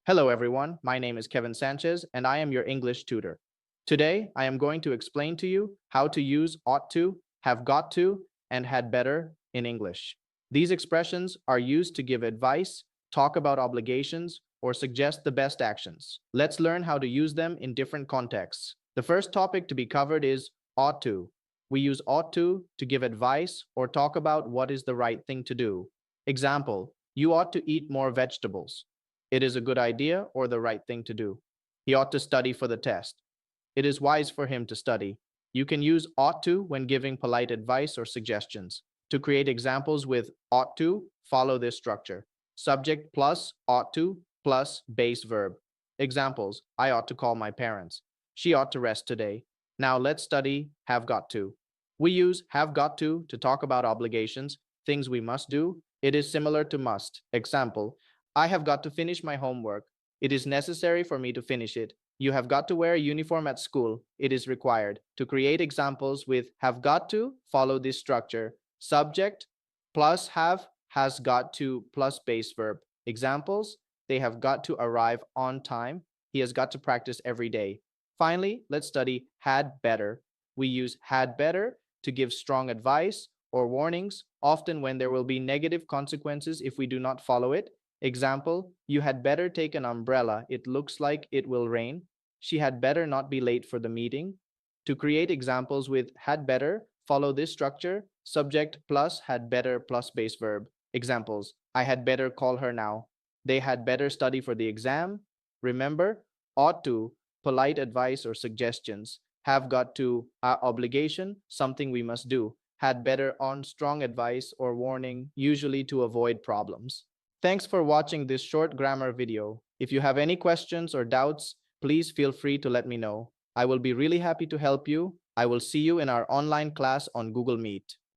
Hello, everyone. My name is Kevin Sanchez, and I am your English tutor. Today, I am going to explain to you how to use ought to, have got to, and had better in English. These expressions are used to give advice, talk about obligations, or suggest the best actions. Let's learn how to use them in different contexts. The first topic to be covered is ought to. We use ought to give advice or talk about what is the right thing to do. Example, you ought to eat more vegetables. It is a good idea or the right thing to do. He ought to study for the test. It is wise for him to study. You can use ought to when giving polite advice or suggestions. To create examples with ought to, follow this structure. Subject plus ought to plus base verb. Examples, I ought to call my parents. She ought to rest today. Now let's study have got to. We use have got to talk about obligations, things we must do. It is similar to must. Example, I have got to finish my homework. It is necessary for me to finish it. You have got to wear a uniform at school. It is required. To create examples with have got to, follow this structure. Subject plus have, has got to plus base verb. Examples, they have got to arrive on time. He has got to practice every day. Finally, let's study had better. We use had better to give strong advice or warnings, often when there will be negative consequences if we do not follow it. Example, you had better take an umbrella. It looks like it will rain. She had better not be late for the meeting. To create examples with had better, follow this structure, subject plus had better plus base verb. Examples, I had better call her now. They had better study for the exam. Remember, ought to, polite advice or suggestions. Have got to, obligation, something we must do. Had better on strong advice or warning, usually to avoid problems. Thanks for watching this short grammar video. If you have any questions or doubts, please feel free to let me know. I will be really happy to help you. I will see you in our online class on Google Meet.